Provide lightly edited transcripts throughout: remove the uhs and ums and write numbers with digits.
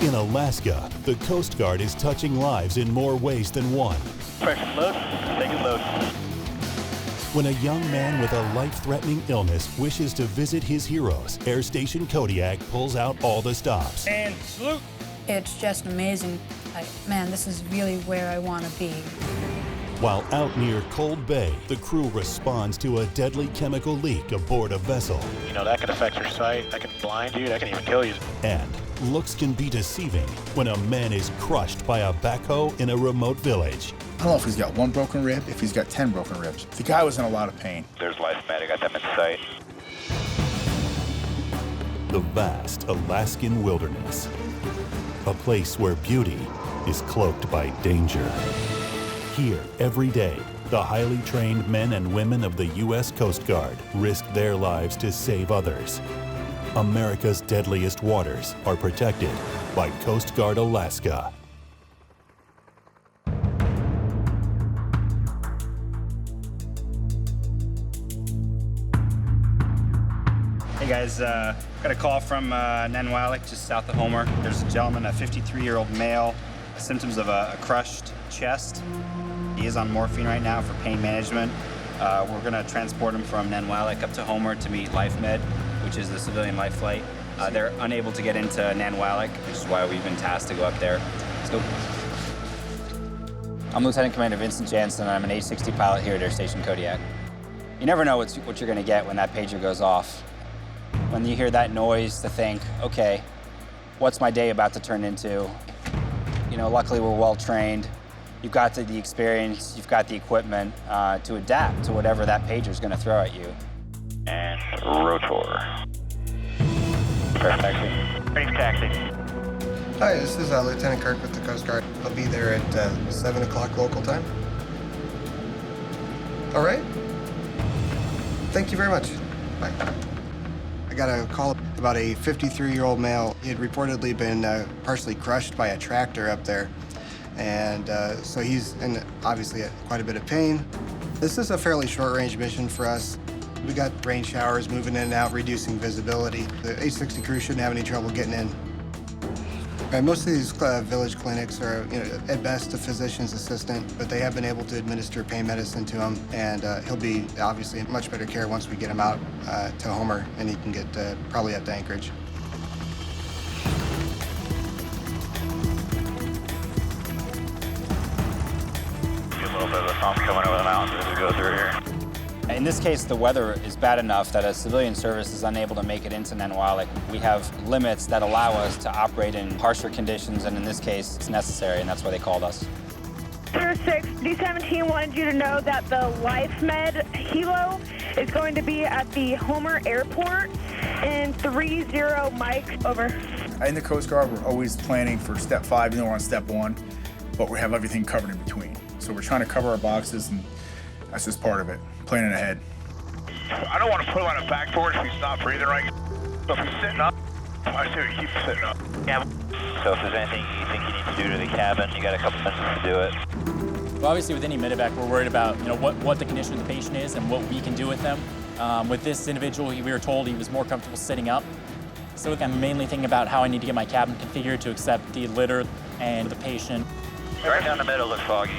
In Alaska, the Coast Guard is touching lives in more ways than one. Pressure load, take it load. When a young man with a life-threatening illness wishes to visit his heroes, Air Station Kodiak pulls out all the stops. And salute. It's just amazing. Like, man, this is really where I want to be. While out near Cold Bay, the crew responds to a deadly chemical leak aboard a vessel. You know, that can affect your sight, that can blind you, that can even kill you. And looks can be deceiving when a man is crushed by a backhoe in a remote village. I don't know if he's got 1 broken rib, if he's got 10 broken ribs. The guy was in a lot of pain. There's life, man. I got them in sight. The vast Alaskan wilderness. A place where beauty is cloaked by danger. Here, every day, the highly trained men and women of the U.S. Coast Guard risk their lives to save others. America's deadliest waters are protected by Coast Guard Alaska. Hey guys, got a call from Nanwalik, just south of Homer. There's a gentleman, a 53-year-old male, symptoms of a crushed chest. He is on morphine right now for pain management. We're gonna transport him from Nanwalik up to Homer to meet LifeMed, which is the civilian life flight. They're unable to get into Nanwalik, which is why we've been tasked to go up there. Let's go. I'm Lieutenant Commander Vincent Jansen, and I'm an H-60 pilot here at Air Station Kodiak. You never know what you're gonna get when that pager goes off. When you hear that noise, to think, okay, what's my day about to turn into? You know, luckily we're well trained. You've got the experience, you've got the equipment to adapt to whatever that pager is going to throw at you. And rotor. Press taxi. Ready for taxi. Hi, this is Lieutenant Kirk with the Coast Guard. I'll be there at 7 o'clock local time. All right. Thank you very much. Bye. I got a call about a 53-year-old male. He had reportedly been partially crushed by a tractor up there. And so he's in obviously quite a bit of pain. This is a fairly short-range mission for us. We got rain showers moving in and out, reducing visibility. The H-60 crew shouldn't have any trouble getting in. Most of these village clinics are, at best a physician's assistant, but they have been able to administer pain medicine to him, and he'll be obviously in much better care once we get him out to Homer, and he can get probably up to Anchorage. A little bit of a thump coming over the mountains as we go through here. In this case, the weather is bad enough that a civilian service is unable to make it into Nanwalik. We have limits that allow us to operate in harsher conditions, and in this case, it's necessary, and that's why they called us. 06, D-17 wanted you to know that the LifeMed helo is going to be at the Homer Airport in 30 Mike, over. In the Coast Guard, we're always planning for step 5, we're on step 1, but we have everything covered in between. So we're trying to cover our boxes, and that's just part of it, planning ahead. I don't want to put him on a backboard if he's not breathing right. But if he's sitting up, I say we keep him sitting up. Yeah. So if there's anything you think you need to do to the cabin, you got a couple minutes to do it. Well, obviously with any medevac, we're worried about what the condition of the patient is and what we can do with them. With this individual, we were told he was more comfortable sitting up. So I'm mainly thinking about how I need to get my cabin configured to accept the litter and the patient. Right down the middle looks foggy.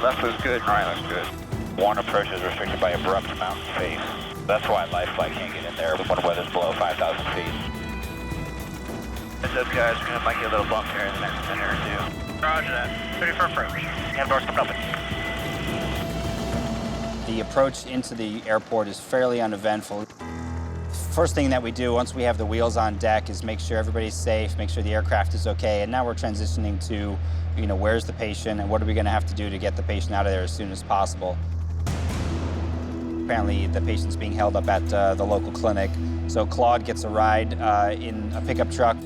Left was good, right looks good. One approach is restricted by abrupt mountain face. That's why life flight can't get in there when the weather's below 5,000 feet. Heads up, guys, we're gonna might get a little bump here in the next minute or two. Roger that. Ready for approach. Have doors coming open. The approach into the airport is fairly uneventful. First thing that we do once we have the wheels on deck is make sure everybody's safe, make sure the aircraft is okay, and now we're transitioning to, where's the patient and what are we gonna have to do to get the patient out of there as soon as possible. Apparently the patient's being held up at the local clinic, so Claude gets a ride in a pickup truck.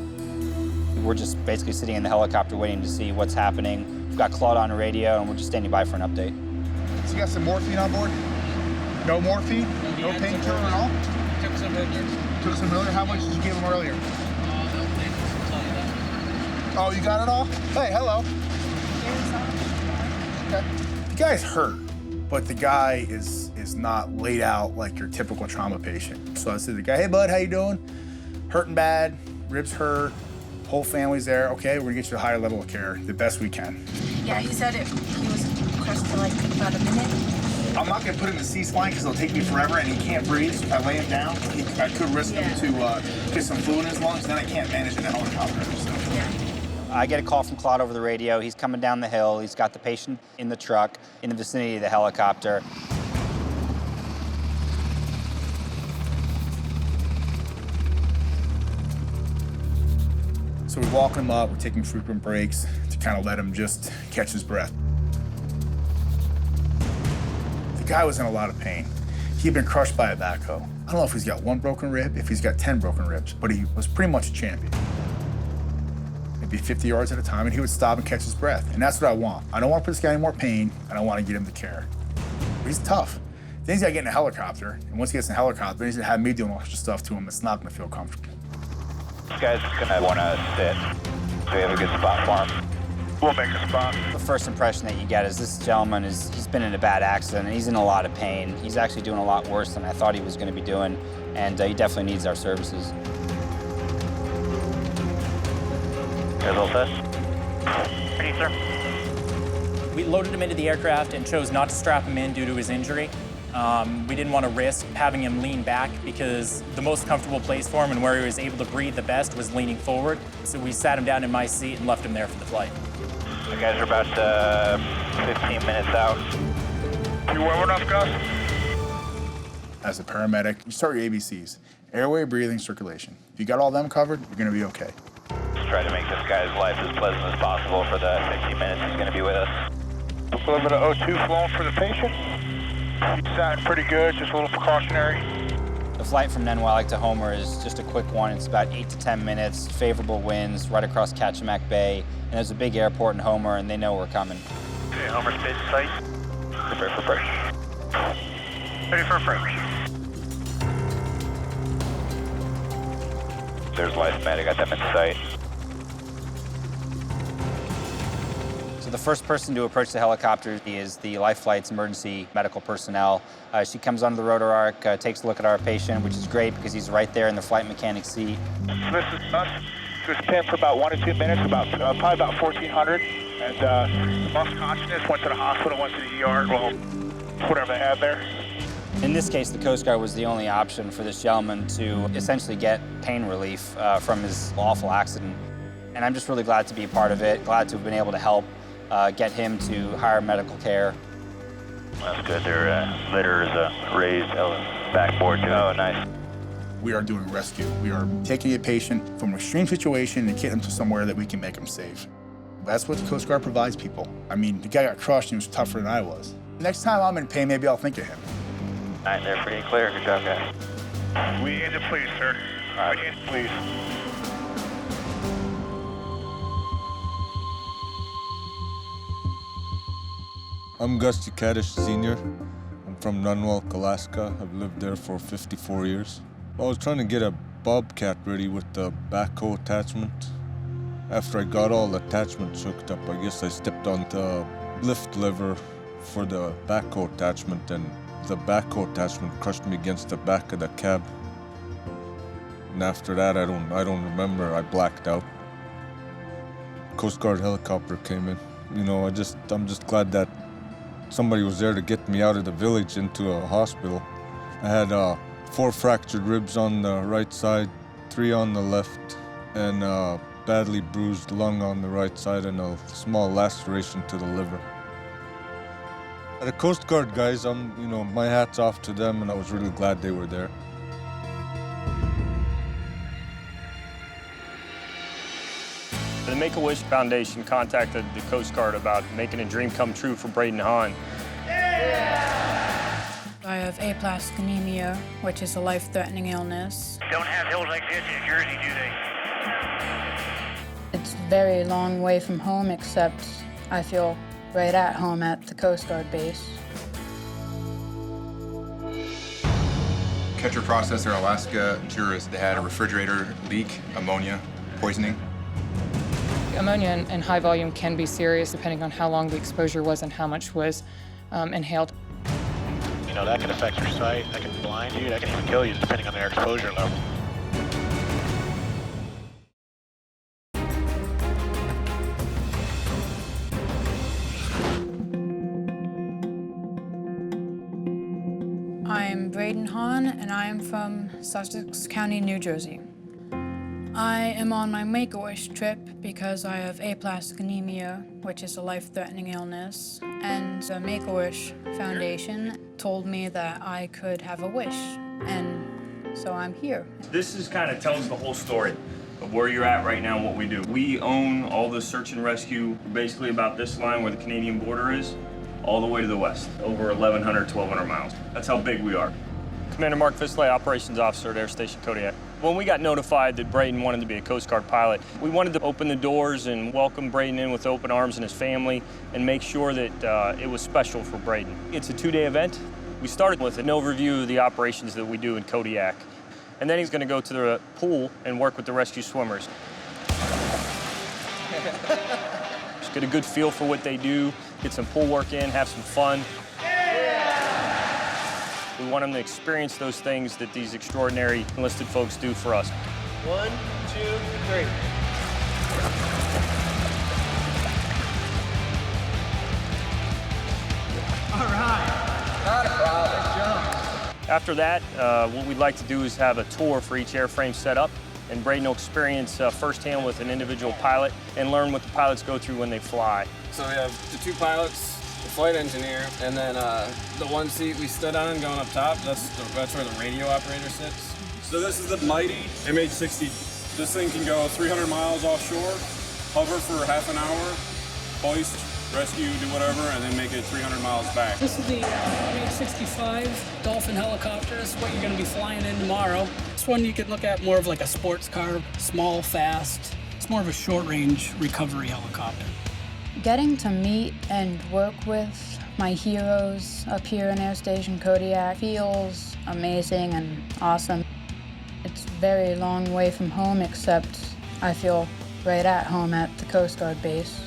We're just basically sitting in the helicopter waiting to see what's happening. We've got Claude on the radio and we're just standing by for an update. So you got some morphine on board? No morphine? No painkiller at all? Took some earlier. Took some earlier? How much did you give him earlier? Oh, you got it all? Hey, hello. Okay. The guy's hurt, but the guy is not laid out like your typical trauma patient. So I said to the guy, hey bud, how you doing? Hurting bad, ribs hurt, Whole family's there. Okay, we're gonna get you a higher level of care, the best we can. Yeah, he said he was crushed for like about a minute. I'm not gonna put him in the C-spine because it'll take me forever and he can't breathe. So if I lay him down, I could risk him to get some fluid in his lungs, and then I can't manage in the helicopter. So. Yeah. I get a call from Claude over the radio. He's coming down the hill. He's got the patient in the truck in the vicinity of the helicopter. So we walk him up, we're taking frequent breaks to kind of let him just catch his breath. The guy was in a lot of pain. He'd been crushed by a backhoe. I don't know if he's got 1 broken rib, if he's got 10 broken ribs, but he was pretty much a champion. Maybe 50 yards at a time, and he would stop and catch his breath. And that's what I want. I don't want to put this guy in more pain. I don't want to get him the care. But he's tough. Then he's got to get in a helicopter, and once he gets in a helicopter, he's going to have me doing all this stuff to him that's not going to feel comfortable. This guy's gonna wanna sit, so we have a good spot for him. We'll make a spot. The first impression that you get is this gentleman he's been in a bad accident and he's in a lot of pain. He's actually doing a lot worse than I thought he was gonna be doing, and he definitely needs our services. Guys all set? Ready, sir? We loaded him into the aircraft and chose not to strap him in due to his injury. We didn't want to risk having him lean back because the most comfortable place for him and where he was able to breathe the best was leaning forward. So we sat him down in my seat and left him there for the flight. You guys are about 15 minutes out. You warm enough, Gus? As a paramedic, you start your ABCs. Airway, breathing, circulation. If you got all them covered, you're gonna be okay. Let's try to make this guy's life as pleasant as possible for the 15 minutes he's gonna be with us. A little bit of O2 flowing for the patient. He's sounding pretty good, just a little precautionary. The flight from Nenwalek to Homer is just a quick one. It's about 8 to 10 minutes, favorable winds right across Kachemak Bay, and there's a big airport in Homer, and they know we're coming. Okay, Homer space site. Prepare for approach. Ready for approach. There's life med, I got them in sight. So the first person to approach the helicopter is the Life Flight's emergency medical personnel. She comes onto the rotor arc, takes a look at our patient, which is great because he's right there in the flight mechanic's seat. So this is us. He was pinned for about 1 to 2 minutes, probably about 1,400. And lost consciousness, went to the hospital, went to the ER, well, whatever they had there. In this case, the Coast Guard was the only option for this gentleman to essentially get pain relief from his awful accident. And I'm just really glad to be a part of it, glad to have been able to help get him to higher medical care. That's good. Their litter is raised backboard too. Oh, nice. We are doing rescue. We are taking a patient from an extreme situation and getting them to somewhere that we can make them safe. That's what the Coast Guard provides people. I mean, the guy got crushed and he was tougher than I was. Next time I'm in pain, maybe I'll think of him. All right, they're pretty clear. Good job, guys. We engine, please, sir. All right, engine, please. I'm Gus Kaddish Sr. I'm from Nunwalk, Alaska. I've lived there for 54 years. I was trying to get a Bobcat ready with the backhoe attachment. After I got all the attachments hooked up, I guess I stepped on the lift lever for the backhoe attachment, and the backhoe attachment crushed me against the back of the cab. And after that, I don't remember. I blacked out. Coast Guard helicopter came in. You know, I'm just glad that somebody was there to get me out of the village into a hospital. I had 4 fractured ribs on the right side, 3 on the left, and a badly bruised lung on the right side, and a small laceration to the liver. The Coast Guard guys, my hat's off to them, and I was really glad they were there. The Make-A-Wish Foundation contacted the Coast Guard about making a dream come true for Braden Hahn. I have aplastic anemia, which is a life-threatening illness. Don't have hills like this in Jersey, do they? It's a very long way from home, except I feel right at home at the Coast Guard base. Catcher processor Alaska tourist, they had a refrigerator leak, ammonia poisoning. Ammonia in high volume can be serious depending on how long the exposure was and how much was inhaled. You know, that can affect your sight, that can blind you, that can even kill you depending on their exposure level. am Braden and I am from Sussex County, New Jersey. I am on my Make-A-Wish trip because I have aplastic anemia, which is a life-threatening illness, and the Make-A-Wish Foundation told me that I could have a wish, and so I'm here. This kind of tells the whole story of where you're at right now and what we do. We own all the search and rescue, basically about this line where the Canadian border is, all the way to the west, over 1,100, 1,200 miles. That's how big we are. Commander Mark Fisley, Operations Officer at Station Kodiak. When we got notified that Braden wanted to be a Coast Guard pilot, we wanted to open the doors and welcome Braden in with open arms and his family and make sure that it was special for Braden. It's a 2-day event. We started with an overview of the operations that we do in Kodiak. And then he's going to go to the pool and work with the rescue swimmers. Just get a good feel for what they do, get some pool work in, have some fun. We want them to experience those things that these extraordinary enlisted folks do for us. 1, 2, 3. All right. Not a problem. Jump. After that, what we'd like to do is have a tour for each airframe set up, and Braden will experience firsthand with an individual pilot and learn what the pilots go through when they fly. So we have the 2 pilots, the flight engineer, and then the 1 seat we stood on going up top, that's where the radio operator sits. So this is the mighty MH-60. This thing can go 300 miles offshore, hover for half an hour, hoist, rescue, do whatever, and then make it 300 miles back. This is the MH-65 Dolphin helicopter. This is what you're going to be flying in tomorrow. This one you could look at more of like a sports car, small, fast. It's more of a short-range recovery helicopter. Getting to meet and work with my heroes up here in Air Station Kodiak feels amazing and awesome. It's a very long way from home, except I feel right at home at the Coast Guard base.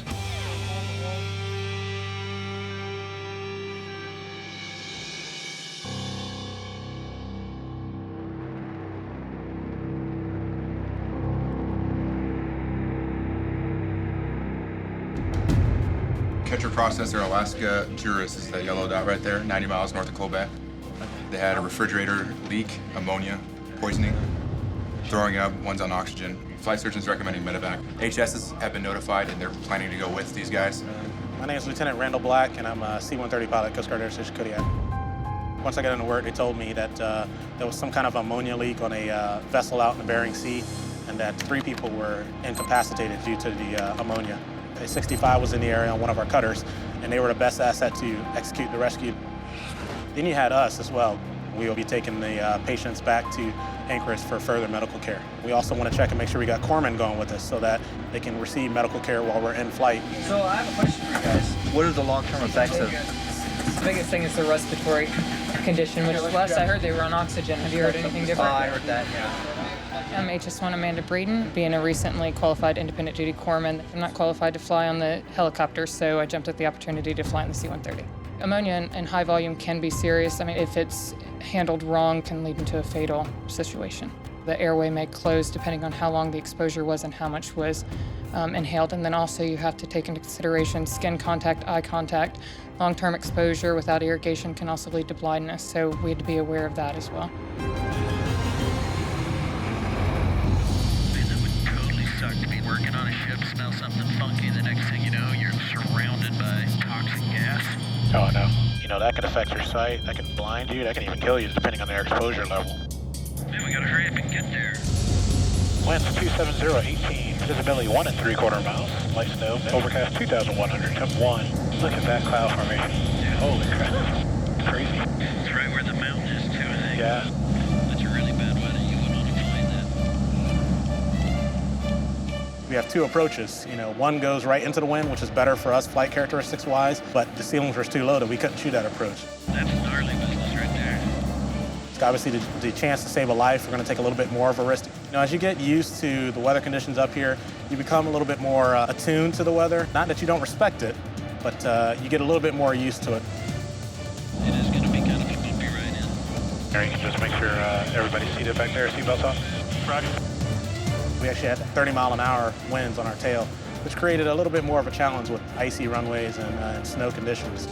Catcher processor Alaska Juris is that yellow dot right there, 90 miles north of Quebec. They had a refrigerator leak, ammonia, poisoning, throwing up, one's on oxygen. Flight surgeons recommending Medevac. HSs have been notified and they're planning to go with these guys. My name is Lieutenant Randall Black, and I'm a C-130 pilot, Coast Guard Air Station Kodiak. Once I got into work, they told me that there was some kind of ammonia leak on a vessel out in the Bering Sea, and that 3 people were incapacitated due to the ammonia. A 65 was in the area on one of our cutters, and they were the best asset to execute the rescue. Then you had us as well. We will be taking the patients back to Anchorage for further medical care. We also want to check and make sure we got corpsmen going with us so that they can receive medical care while we're in flight. So I have a question for you guys. What are the long-term effects of? The biggest thing is the respiratory condition, which last I heard they were on oxygen. Have you heard anything different? I heard that, yeah. I'm HS1 Amanda Braden, being a recently qualified independent duty corpsman. I'm not qualified to fly on the helicopter, so I jumped at the opportunity to fly in the C-130. Ammonia in high volume can be serious. I mean, if it's handled wrong, can lead into a fatal situation. The airway may close depending on how long the exposure was and how much was inhaled. And then also you have to take into consideration skin contact, eye contact. Long-term exposure without irrigation can also lead to blindness, so we had to be aware of that as well. Suck to be working on a ship, smell something funky, the next thing you know, you're surrounded by toxic gas. Oh, no. You know, that can affect your sight, that can blind you, that can even kill you depending on their exposure level. Man, we gotta hurry up and get there. Winds 270-18, visibility 1 3/4 miles, light snow, overcast 2,100, temp 1. Look at that cloud formation. Yeah. Holy crap. Crazy. It's right where the mountain is, too, I think. Yeah. That's a really bad weather. You wouldn't want to find that. We have 2 approaches. You know, one goes right into the wind, which is better for us flight characteristics-wise, but the ceilings were too low that we couldn't shoot that approach. That's gnarly business right there. Obviously, the chance to save a life, we're going to take a little bit more of a risk. You know, as you get used to the weather conditions up here, you become a little bit more attuned to the weather. Not that you don't respect it, but you get a little bit more used to it. It is going to be kind of a bumpy ride in. There, you can just make sure everybody's seated back there, seatbelts off. Roger. We actually had 30-mile-an-hour winds on our tail, which created a little bit more of a challenge with icy runways and snow conditions.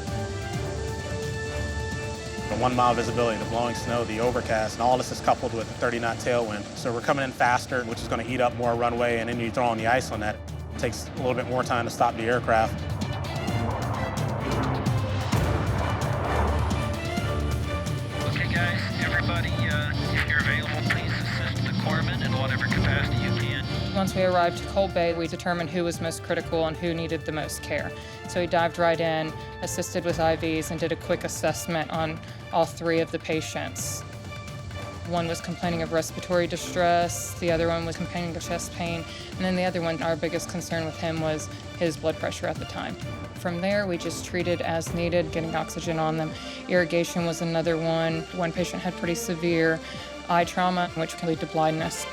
The 1 mile visibility, the blowing snow, the overcast, and all this is coupled with a 30-knot tailwind. So we're coming in faster, which is going to eat up more runway, and then you throw on the ice on that. It takes a little bit more time to stop the aircraft. Okay, guys, everybody, if you're available, please assist the corpsman in whatever capacity you can. Once we arrived to Cold Bay, we determined who was most critical and who needed the most care. So we dived right in, assisted with IVs, and did a quick assessment on all 3 of the patients. One was complaining of respiratory distress, the other one was complaining of chest pain, and then the other one, our biggest concern with him was his blood pressure at the time. From there, we just treated as needed, getting oxygen on them. Irrigation was another one. One patient had pretty severe eye trauma, which can lead to blindness.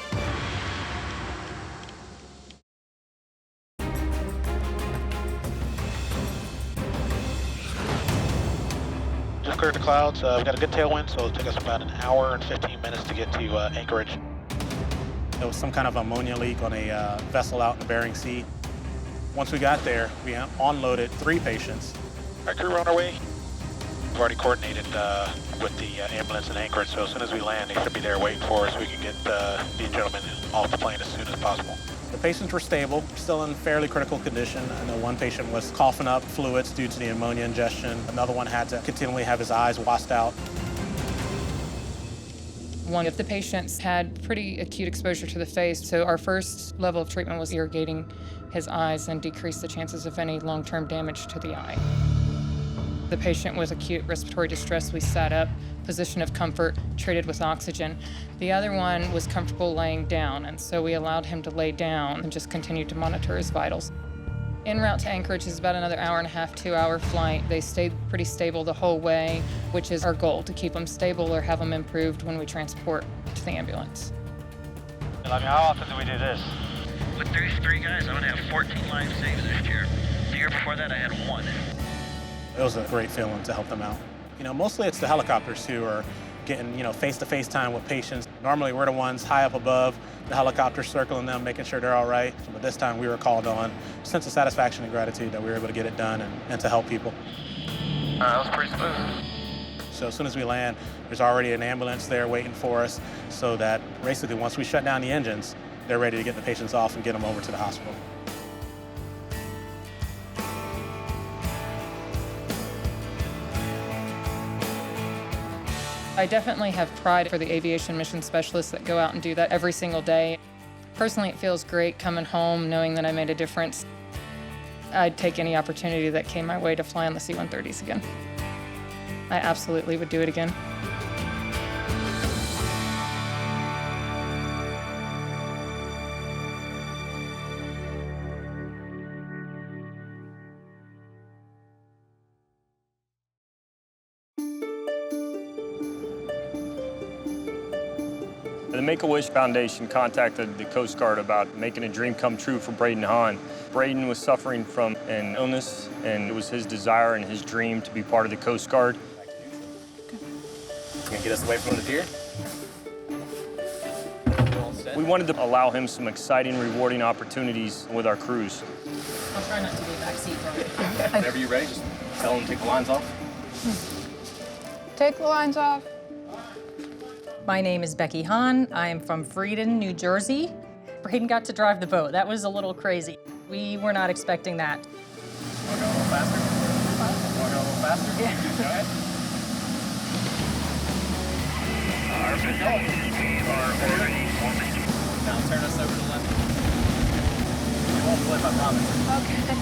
Just cleared the clouds. We've got a good tailwind, so it'll take us about an hour and 15 minutes to get to Anchorage. There was some kind of ammonia leak on a vessel out in the Bering Sea. Once we got there, we unloaded 3 patients. All right, crew, we're on our way. We've already coordinated with the ambulance in Anchorage, so as soon as we land, they should be there waiting for us. We can get these gentlemen off the plane as soon as possible. The patients were stable, still in fairly critical condition. I know one patient was coughing up fluids due to the ammonia ingestion. Another one had to continually have his eyes washed out. One of the patients had pretty acute exposure to the face, so our first level of treatment was irrigating his eyes and decrease the chances of any long-term damage to the eye. The patient with acute respiratory distress, we sat up, position of comfort, treated with oxygen. The other one was comfortable laying down, and so we allowed him to lay down and just continued to monitor his vitals. En route to Anchorage is about another hour and a half, 2-hour flight. They stayed pretty stable the whole way, which is our goal, to keep them stable or have them improved when we transport to the ambulance. I mean, how often do we do this? With these 3 guys, I'm gonna have 14 lives saved this year. The year before that, I had 1. It was a great feeling to help them out. You know, mostly it's the helicopters who are getting, face-to-face time with patients. Normally we're the ones high up above, the helicopters circling them, making sure they're all right. But this time we were called on. Sense of satisfaction and gratitude that we were able to get it done and to help people. That was pretty smooth. So as soon as we land, there's already an ambulance there waiting for us, so that basically once we shut down the engines, they're ready to get the patients off and get them over to the hospital. I definitely have pride for the aviation mission specialists that go out and do that every single day. Personally, it feels great coming home knowing that I made a difference. I'd take any opportunity that came my way to fly on the C-130s again. I absolutely would do it again. The Make-A-Wish Foundation contacted the Coast Guard about making a dream come true for Braden Hahn. Braden was suffering from an illness, and it was his desire and his dream to be part of the Coast Guard. Gonna get us away from the pier? We wanted to allow him some exciting, rewarding opportunities with our crews. I'll try not to be backseat. Whenever you're ready, just tell him to take the lines off. Take the lines off. My name is Becky Hahn. I am from Braden, New Jersey. Braden got to drive the boat. That was a little crazy. We were not expecting that. Want to go a little faster? Want to go a little faster? Yeah. Go ahead. Our visibility speed are already 1. Now turn us over to the left. It won't flip, I promise. Okay.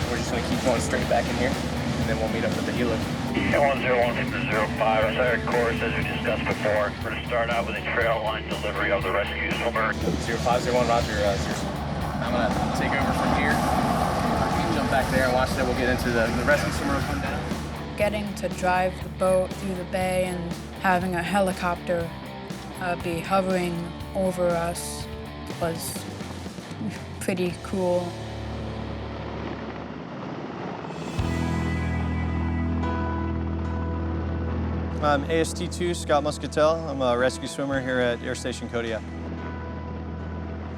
We're just going to keep going straight back in here, and then we'll meet up with the helo. 101 to 05, aside course as we discussed before. We're going to start out with a trail line delivery of the rescue swimmer. 0501, roger. I'm going to take over from here. You can jump back there and watch that. We'll get into the rescue swimmer come down. Getting to drive the boat through the bay and having a helicopter be hovering over us was pretty cool. I'm AST2 Scott Muscatel. I'm a rescue swimmer here at Station Kodiak.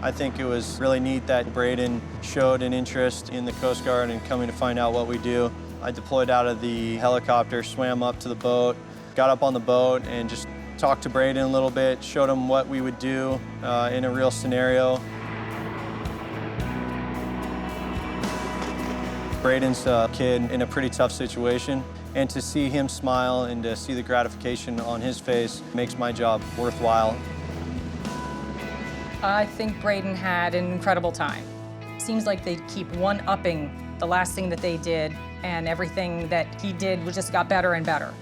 I think it was really neat that Braden showed an interest in the Coast Guard and coming to find out what we do. I deployed out of the helicopter, swam up to the boat, got up on the boat and just talked to Braden a little bit, showed him what we would do in a real scenario. Braden's a kid in a pretty tough situation, and to see him smile and to see the gratification on his face makes my job worthwhile. I think Braden had an incredible time. Seems like they keep one-upping the last thing that they did, and everything that he did just got better and better.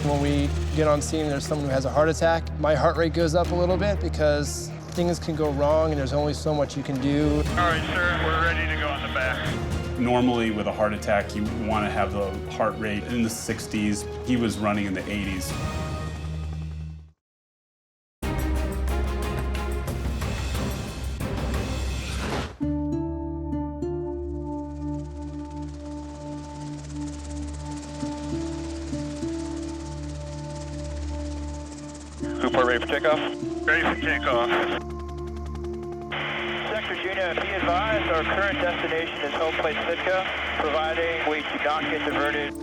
When we get on scene and there's someone who has a heart attack, my heart rate goes up a little bit because things can go wrong and there's only so much you can do. All right, sir, we're ready to go in the back. Normally with a heart attack, you want to have the heart rate in the 60s. He was running in the 80s. Group ready for takeoff? Ready for takeoff. Sector Juno, be advised our current destination is home place Sitka, providing we do not get diverted.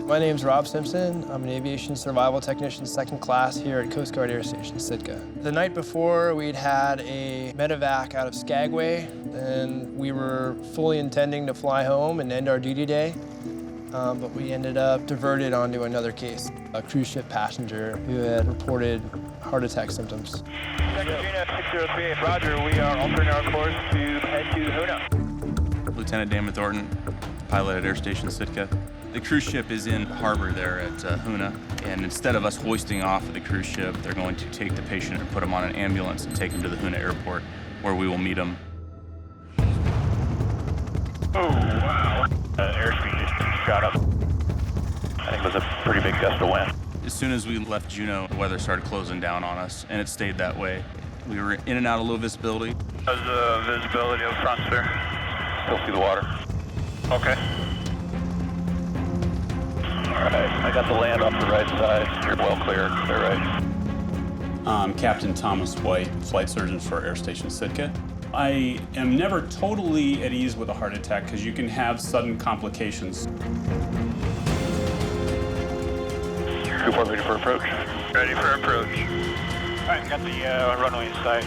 My name's Rob Simpson. I'm an aviation survival technician, second class here at Coast Guard Air Station Sitka. The night before, we'd had a Medevac out of Skagway, and we were fully intending to fly home and end our duty day. But we ended up diverted onto another case, a cruise ship passenger who had reported heart attack symptoms. Sector Juno 603, roger, we are altering our course to head to Hoona. Lieutenant Damon Thornton, pilot at Air Station Sitka. The cruise ship is in harbor there at Hoona, and instead of us hoisting off of the cruise ship, they're going to take the patient and put him on an ambulance and take him to the Hoona airport, where we will meet him. Oh, wow. Airspeed just shot up. I think it was a pretty big gust of wind. As soon as we left Juneau, the weather started closing down on us, and it stayed that way. We were in and out of low visibility. How's the visibility up front, sir? Still see the water. Okay. All right, I got the land off the right side. You're well clear. Clear right. I'm Captain Thomas White, flight surgeon for Air Station Sitka. I am never totally at ease with a heart attack because you can have sudden complications. Group 4 ready for approach. Ready for approach. All right, got the runway in sight.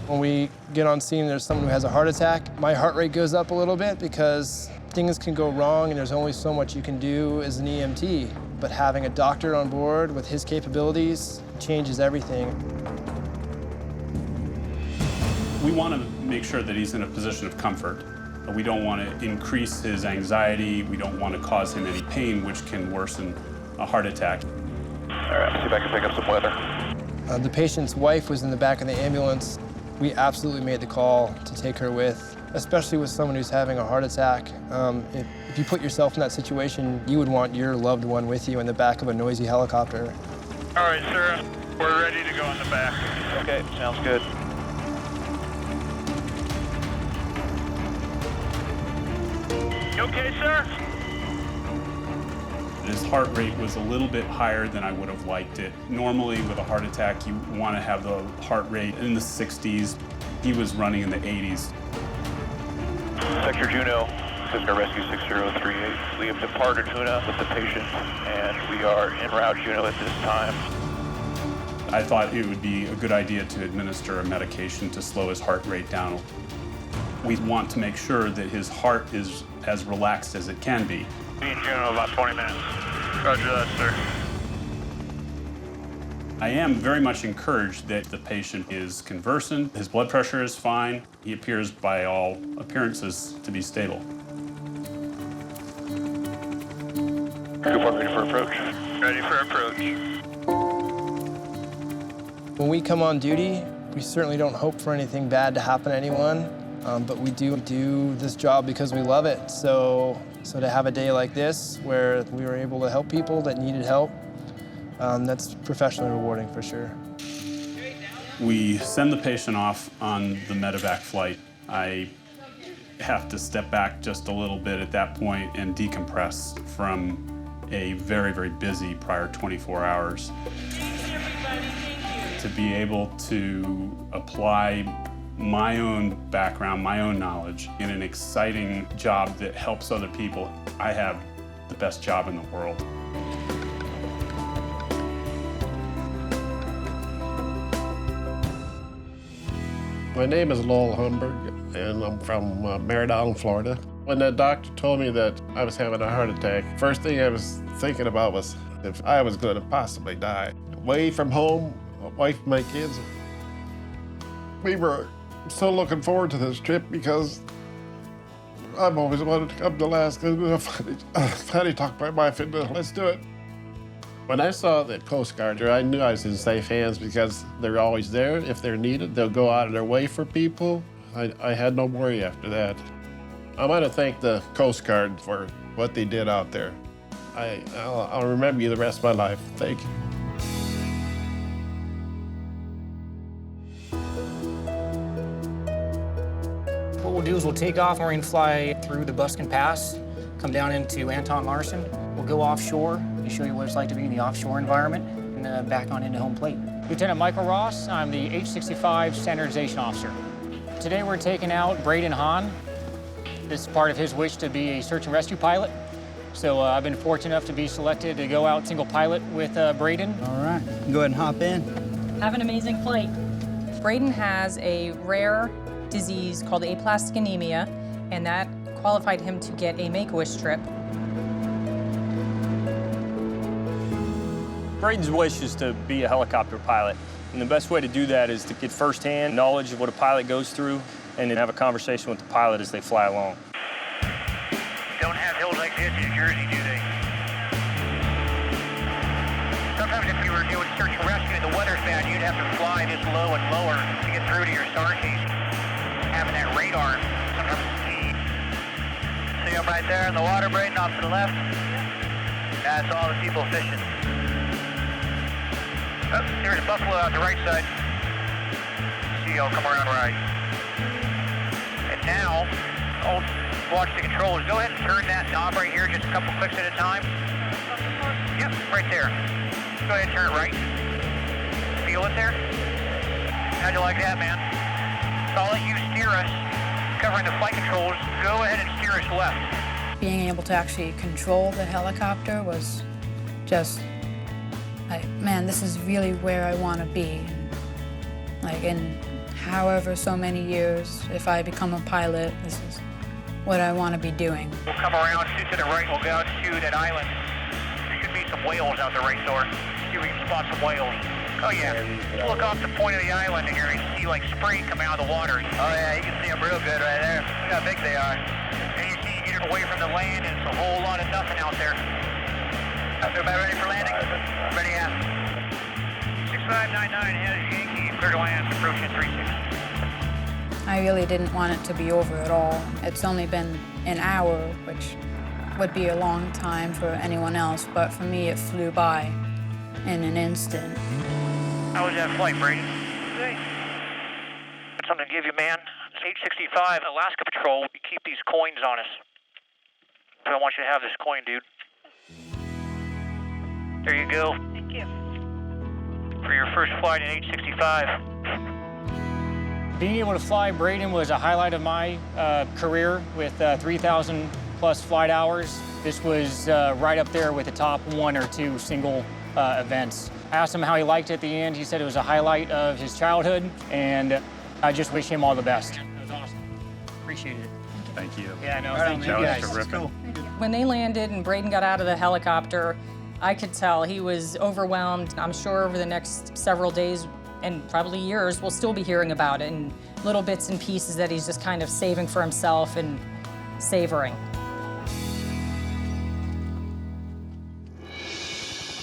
When we get on scene and there's someone who has a heart attack, my heart rate goes up a little bit because things can go wrong and there's only so much you can do as an EMT. But having a doctor on board with his capabilities changes everything. We want to make sure that he's in a position of comfort. We don't want to increase his anxiety. We don't want to cause him any pain, which can worsen a heart attack. All right, see if I can pick up some weather. The patient's wife was in the back of the ambulance. We absolutely made the call to take her with, especially with someone who's having a heart attack. If you put yourself in that situation, you would want your loved one with you in the back of a noisy helicopter. All right, sir, we're ready to go in the back. Okay, sounds good. You okay, sir? His heart rate was a little bit higher than I would have liked it. Normally, with a heart attack, you want to have the heart rate in the 60s. He was running in the 80s. Sector Juno, Sitka Rescue 6038. We have departed Hoona with the patient, and we are en route Juno at this time. I thought it would be a good idea to administer a medication to slow his heart rate down. We want to make sure that his heart is as relaxed as it can be. Be in Juno about 20 minutes. Roger that, sir. I am very much encouraged that the patient is conversant. His blood pressure is fine. He appears, by all appearances, to be stable. Group 1 ready for approach. Ready for approach. When we come on duty, we certainly don't hope for anything bad to happen to anyone, but we do this job because we love it. So to have a day like this where we were able to help people that needed help, that's professionally rewarding for sure. We send the patient off on the Medevac flight. I have to step back just a little bit at that point and decompress from a very, very busy prior 24 hours. To be able to apply my own background, my own knowledge in an exciting job that helps other people, I have the best job in the world. My name is Lowell Humberg, and I'm from Medevac, Florida. When the doctor told me that I was having a heart attack, first thing I was thinking about was if I was going to possibly die. Away from home, my wife and my kids. We were so looking forward to this trip because I've always wanted to come to Alaska. Finally talked my wife into let's do it. When I saw the Coast Guard, I knew I was in safe hands because they're always there. If they're needed, they'll go out of their way for people. I had no worry after that. I want to thank the Coast Guard for what they did out there. I'll remember you the rest of my life. Thank you. What we'll do is we'll take off and we're going to fly through the Buskin Pass, come down into Anton Larson. We'll go offshore and show you what it's like to be in the offshore environment and back on into home plate. Lieutenant Michael Ross, I'm the H-65 Standardization Officer. Today we're taking out Braden Hahn. This is part of his wish to be a search and rescue pilot. So I've been fortunate enough to be selected to go out single pilot with Braden. All right, go ahead and hop in. Have an amazing flight. Braden has a rare disease called aplastic anemia, and that qualified him to get a Make-A-Wish trip. Braden's wish is to be a helicopter pilot. And the best way to do that is to get firsthand knowledge of what a pilot goes through and then have a conversation with the pilot as they fly along. Don't have hills like this in New Jersey, do they? Sometimes if you were doing search and rescue and the weather's bad, you'd have to fly this low and lower to get through to your star station. Having that radar, sometimes it's key. See them right there in the water, Braden, off to the left? That's all the people fishing. Oh, there's a buffalo out the right side. See y'all come around right. And now, watch the controls. Go ahead and turn that knob right here just a couple clicks at a time. Yep, right there. Go ahead and turn it right. Feel it there? How'd you like that, man? So I'll let you steer us, covering the flight controls. Go ahead and steer us left. Being able to actually control the helicopter was just, man, this is really where I want to be. Like in however so many years, if I become a pilot, this is what I want to be doing. We'll come around to the right, we'll go out to that island. There should be some whales out there, right, Thor? See if we can spot some whales. Oh yeah, just look off the point of the island here and see like spray come out of the water. Oh yeah, you can see them real good right there. Look how big they are. And you see you get away from the land and it's a whole lot of nothing out there. Everybody ready for landing? Ready, yeah. 6599 has Yankee, clear to land, approaching 36. I really didn't want it to be over at all. It's only been an hour, which would be a long time for anyone else, but for me it flew by in an instant. How was that flight, Braden? Good. Got something to give you, man. It's H-65 Alaska Patrol. We keep these coins on us. So I want you to have this coin, dude. There you go. Thank you. For your first flight in H-65. Being able to fly Braden was a highlight of my career with 3,000 plus flight hours. This was right up there with the top 1 or 2 single events. I asked him how he liked it at the end. He said it was a highlight of his childhood, and I just wish him all the best. That was awesome. Appreciate it. Thank you. Yeah, no, That thank you was guys. terrific. Cool. When they landed and Braden got out of the helicopter, I could tell he was overwhelmed. I'm sure over the next several days and probably years, we'll still be hearing about it and little bits and pieces that he's just kind of saving for himself and savoring.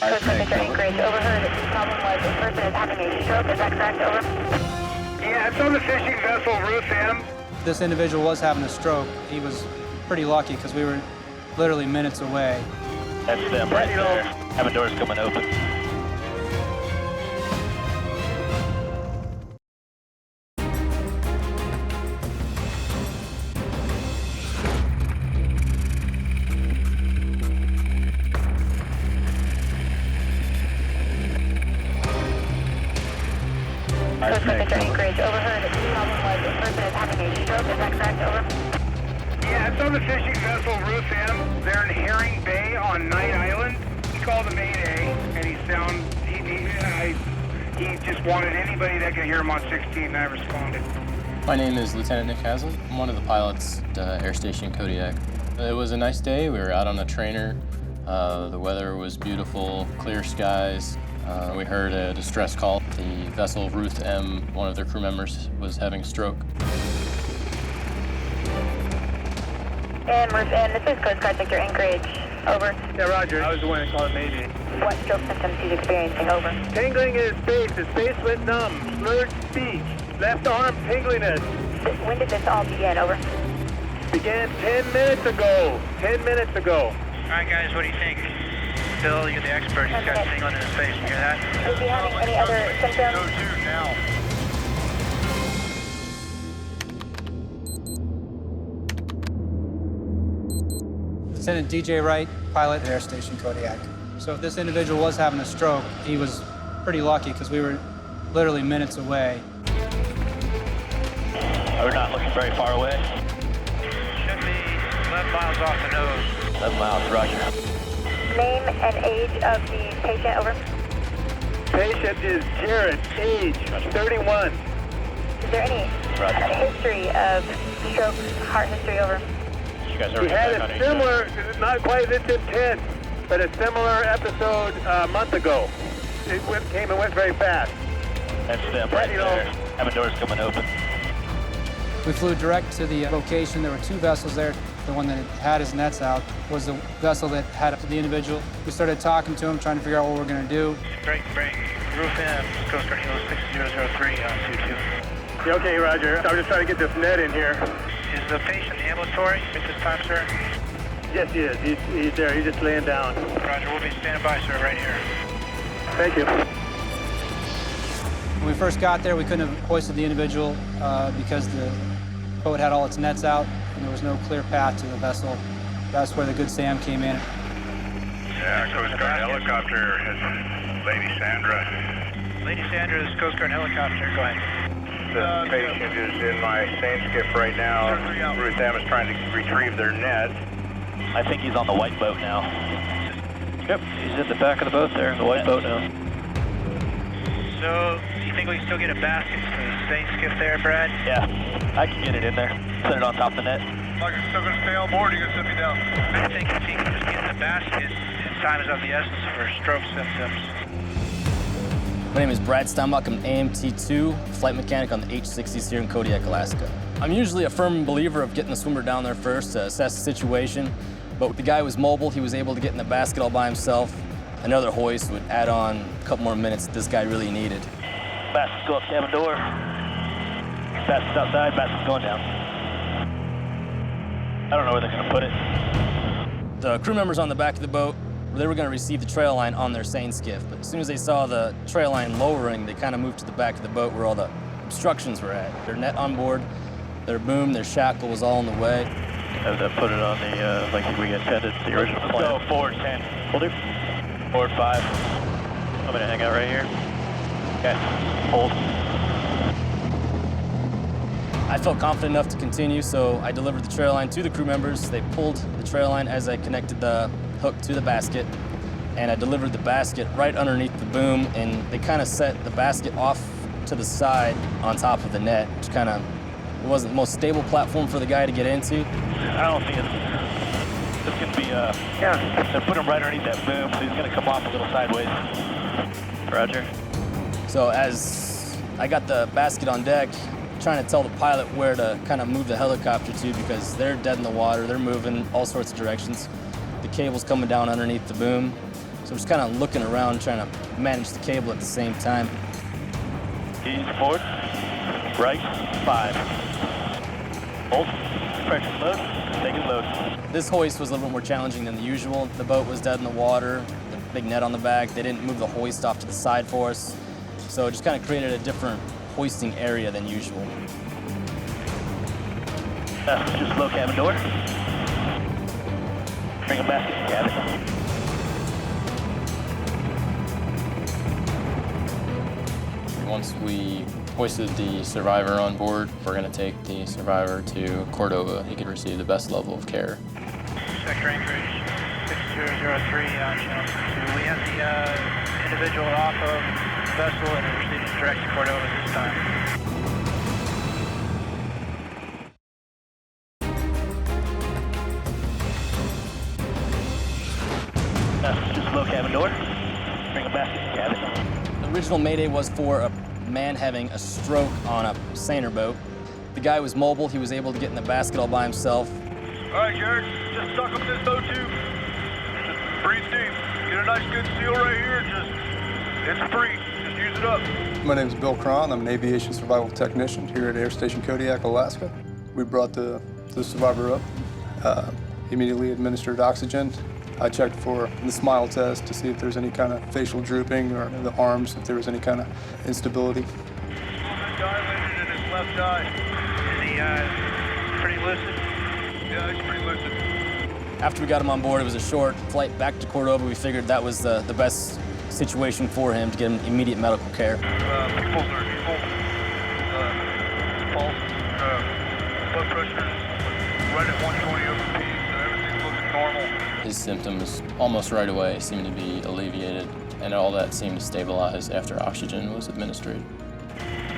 Coast Guard Anchorage, overheard the problem was a person is having a stroke, is that correct? Over? Yeah, it's on the fishing vessel Ruth M. This individual was having a stroke. He was pretty lucky because we were literally minutes away. That's them right there. Having doors coming open. Coast Guard Sector Anchorage, overheard. The problem was a person is having a stroke. Is that correct? Over. Yeah, it's on the fishing vessel Ruth M. They're in Herring Bay on Knight Island. He called the Mayday, and he just wanted anybody that could hear him on 16, and I responded. My name is Lieutenant Nick Haslam. I'm one of the pilots at Air Station Kodiak. It was a nice day. We were out on a trainer. The weather was beautiful, clear skies. We heard a distress call. The vessel Ruth M., one of their crew members, was having a stroke. And Ruth M., this is Coast Guard Sector Anchorage. Over. Yeah, Roger. I was the one that called it Mayday. What stroke symptoms he's experiencing? Over. Tingling in his face. His face went numb. Slurred speech. Left arm tingliness. When did this all begin? Over. Began 10 minutes ago. 10 minutes ago. All right, guys, what do you think? Bill, you're the expert. He's got tingling in his face. You hear that? Is he having any other symptoms? Go to now. Lieutenant DJ Wright, pilot at Air Station Kodiak. So if this individual was having a stroke, he was pretty lucky because we were literally minutes away. We're not looking very far away. Should be 11 miles off the nose. 11 miles, roger. Name and age of the patient, over. Patient is Jared, age 31. Is there any history of stroke, heart history, over? You guys He had a similar, not quite this intense, but a similar episode a month ago. It came and went very fast. That's them right there. Cabin doors coming open. We flew direct to the location. There were two vessels there. The one that had his nets out was the vessel that had the individual. We started talking to him, trying to figure out what we're going to do. Break. Roof M, Coast Guard Hilo 6003 on 22. Yeah, okay, Roger. I'm just trying to get this net in here. Is the patient ambulatory at this time, sir? Yes, he is. He's there. He's just laying down. Roger, we'll be standing by, sir, right here. Thank you. When we first got there, we couldn't have hoisted the individual because the boat had all its nets out and there was no clear path to the vessel. That's where the Good Sam came in. Yeah, Coast Guard helicopter has Lady Sandra. Lady Sandra, this is Coast Guard helicopter. Go ahead. The patient is in my same skiff right now. Ruth M is trying to retrieve their net. I think he's on the white boat now. Yep, he's in the back of the boat there, in the white boat now. So, do you think we can still get a basket to the same skiff there, Brad? Yeah, I can get it in there. Put it on top of the net. Like I'm still going to stay on board, you can set me down. I think if he can just get in the basket, time is of the essence for stroke symptoms. My name is Brad Steinbach. I'm AMT-2, flight mechanic on the H-60s here in Kodiak, Alaska. I'm usually a firm believer of getting the swimmer down there first to assess the situation, but the guy was mobile. He was able to get in the basket all by himself. Another hoist would add on a couple more minutes that this guy really needed. Basket's go up cabin door. Basket's outside, basket's going down. I don't know where they're gonna put it. The crew members on the back of the boat, they were going to receive the trail line on their seine skiff, but as soon as they saw the trail line lowering, they kind of moved to the back of the boat where all the obstructions were at. Their net on board, their boom, their shackle was all in the way. Have that put it on the, like we intended, the original plan. Let's go forward 10. Hold it. Forward 5. I'm going to hang out right here. Okay, hold. I felt confident enough to continue, so I delivered the trail line to the crew members. They pulled the trail line as I connected the hook to the basket, and I delivered the basket right underneath the boom, and they kind of set the basket off to the side on top of the net, which kind of it wasn't the most stable platform for the guy to get into. I don't think it's going to be, they put him right underneath that boom, so he's going to come off a little sideways. Roger. So as I got the basket on deck, trying to tell the pilot where to kind of move the helicopter to because they're dead in the water, they're moving all sorts of directions. The cable's coming down underneath the boom. So I'm just kind of looking around, trying to manage the cable at the same time. Ease forward, right, 5. Hold, pressure load, take it load. This hoist was a little bit more challenging than the usual. The boat was dead in the water, the big net on the back. They didn't move the hoist off to the side for us. So it just kind of created a different hoisting area than usual. Just low cabin door. Bring a basket to cabin. Once we hoisted the survivor on board. We're going to take the survivor to Cordova. He could receive the best level of care. Sector Anchorage 6003 on channel 2. We have the individual off of the vessel and are proceeding direct to Cordova at this time. Just low cabin door. Bring a basket to cabin. The original mayday was for a man having a stroke on a seiner boat. The guy was mobile. He was able to get in the basket all by himself. All right, Jared, just suck up this O2. Just breathe deep. Get a nice good seal right here. It's free. Just use it up. My name is Bill Cron. I'm an aviation survival technician here at Station Kodiak, Alaska. We brought the survivor up, immediately administered oxygen. I checked for the smile test to see if there's any kind of facial drooping or the arms, if there was any kind of instability. Dilated in his left eye. Is he pretty lucid? Yeah, he's pretty lucid. After we got him on board, it was a short flight back to Cordova. We figured that was the best situation for him to get him immediate medical care. Pupils are equal. Pulse, blood pressure is right at 120 over P, so everything looks normal. His symptoms almost right away seemed to be alleviated, and all that seemed to stabilize after oxygen was administered.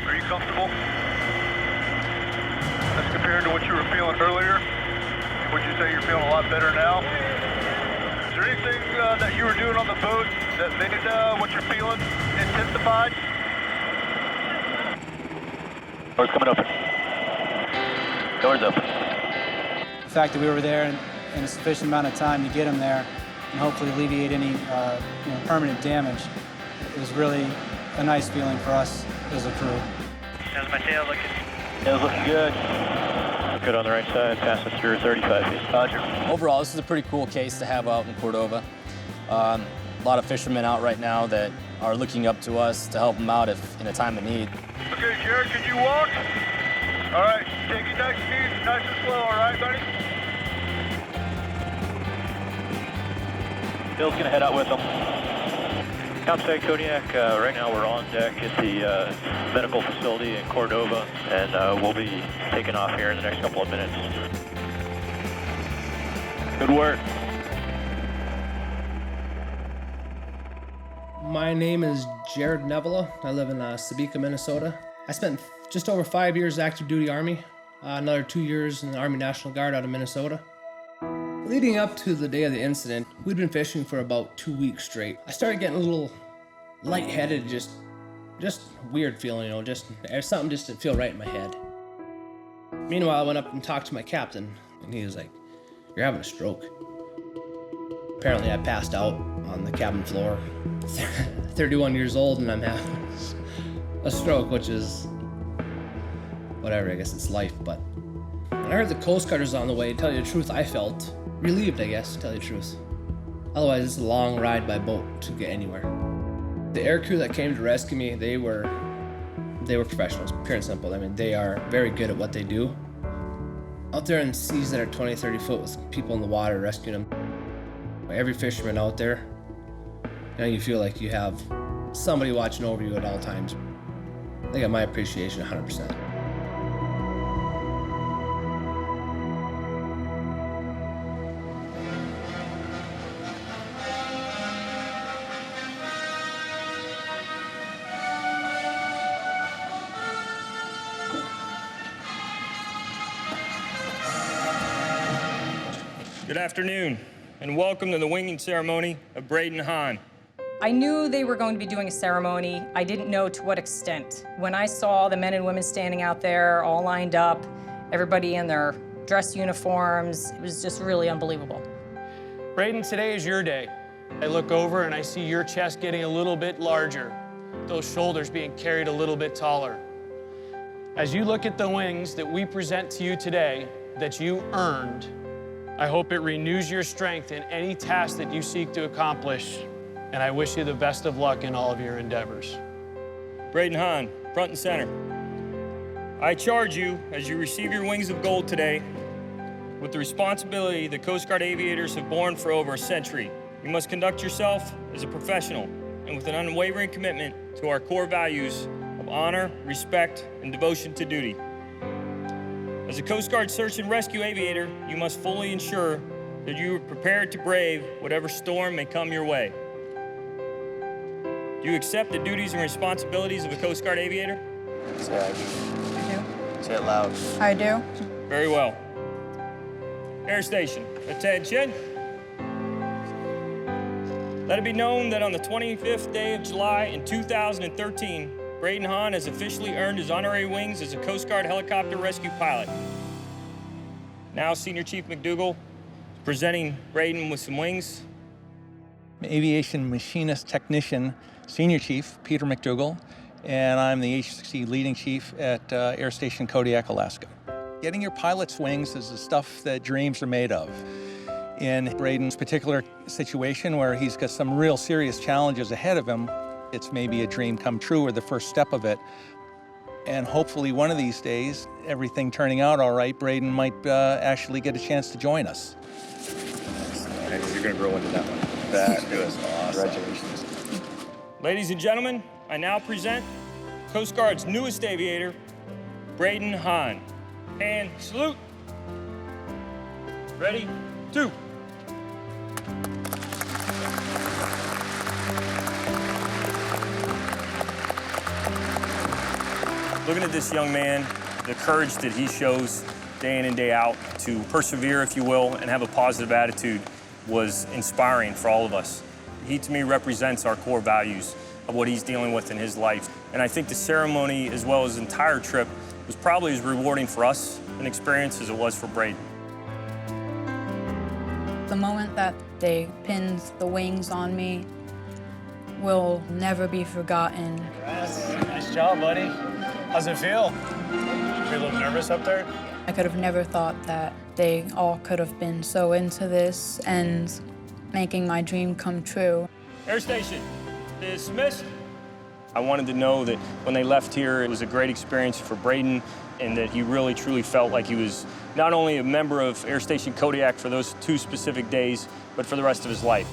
Are you comfortable? As compared to what you were feeling earlier, would you say you're feeling a lot better now? Is there anything that you were doing on the boat that made what you're feeling intensified? Door's coming open. Door's open. The fact that we were there in a sufficient amount of time to get him there and hopefully alleviate any permanent damage is really a nice feeling for us as a crew. How's my tail looking? Tail's looking good. Good on the right side, passing through 35 feet. Roger. Overall, this is a pretty cool case to have out in Cordova. A lot of fishermen out right now that are looking up to us to help them out if in a time of need. Okay, Jared, can you walk? All right, take it nice and easy, nice and slow, all right, buddy? Bill's gonna head out with them. Outside Kodiak, right now we're on deck at the medical facility in Cordova, and we'll be taking off here in the next couple of minutes. Good work. My name is Jared Nevela. I live in Sitka, Minnesota. I spent just over 5 years active duty Army, another 2 years in the Army National Guard out of Minnesota. Leading up to the day of the incident, we'd been fishing for about 2 weeks straight. I started getting a little lightheaded, just weird feeling, something just didn't feel right in my head. Meanwhile, I went up and talked to my captain, and he was like, "You're having a stroke." Apparently, I passed out on the cabin floor, 31 years old, and I'm having a stroke, which is whatever, I guess it's life, but when I heard the Coast Guard was on the way, to tell you the truth, I felt relieved, I guess, to tell you the truth. Otherwise, it's a long ride by boat to get anywhere. The aircrew that came to rescue me, they were professionals, pure and simple. I mean, they are very good at what they do. Out there in seas that are 20, 30 foot with people in the water rescuing them, every fisherman out there, you feel like you have somebody watching over you at all times. They got my appreciation 100%. Good afternoon, and welcome to the winging ceremony of Braden Hahn. I knew they were going to be doing a ceremony. I didn't know to what extent. When I saw the men and women standing out there, all lined up, everybody in their dress uniforms, it was just really unbelievable. Braden, today is your day. I look over and I see your chest getting a little bit larger, those shoulders being carried a little bit taller. As you look at the wings that we present to you today, that you earned, I hope it renews your strength in any task that you seek to accomplish, and I wish you the best of luck in all of your endeavors. Braden Hahn, front and center. I charge you, as you receive your wings of gold today, with the responsibility the Coast Guard aviators have borne for over a century. You must conduct yourself as a professional and with an unwavering commitment to our core values of of honor, respect, and devotion to duty. As a Coast Guard search and rescue aviator, you must fully ensure that you are prepared to brave whatever storm may come your way. Do you accept the duties and responsibilities of a Coast Guard aviator? Say I do. I do. Say it loud. I do. Very well. Air Station, attention. Let it be known that on the 25th day of July in 2013, Braden Hahn has officially earned his honorary wings as a Coast Guard helicopter rescue pilot. Now, Senior Chief McDougall is presenting Braden with some wings. Aviation Machinist Technician Senior Chief Peter McDougall, and I'm the HC Leading Chief at Air Station Kodiak, Alaska. Getting your pilot's wings is the stuff that dreams are made of. In Braden's particular situation, where he's got some real serious challenges ahead of him, it's maybe a dream come true or the first step of it. And hopefully one of these days, everything turning out all right, Braden might actually get a chance to join us. You're gonna grow into that one. That is awesome. Congratulations. Ladies and gentlemen, I now present Coast Guard's newest aviator, Braden Hahn. And salute. Ready, 2. Looking at this young man, the courage that he shows day in and day out to persevere, if you will, and have a positive attitude was inspiring for all of us. He, to me, represents our core values of what he's dealing with in his life. And I think the ceremony, as well as the entire trip, was probably as rewarding for us an experience as it was for Braden. The moment that they pinned the wings on me will never be forgotten. Nice job, buddy. How's it feel? Feel a little nervous up there? I could have never thought that they all could have been so into this and making my dream come true. Air Station, dismissed. I wanted to know that when they left here, it was a great experience for Braden and that he really, truly felt like he was not only a member of Air Station Kodiak for those 2 specific days, but for the rest of his life.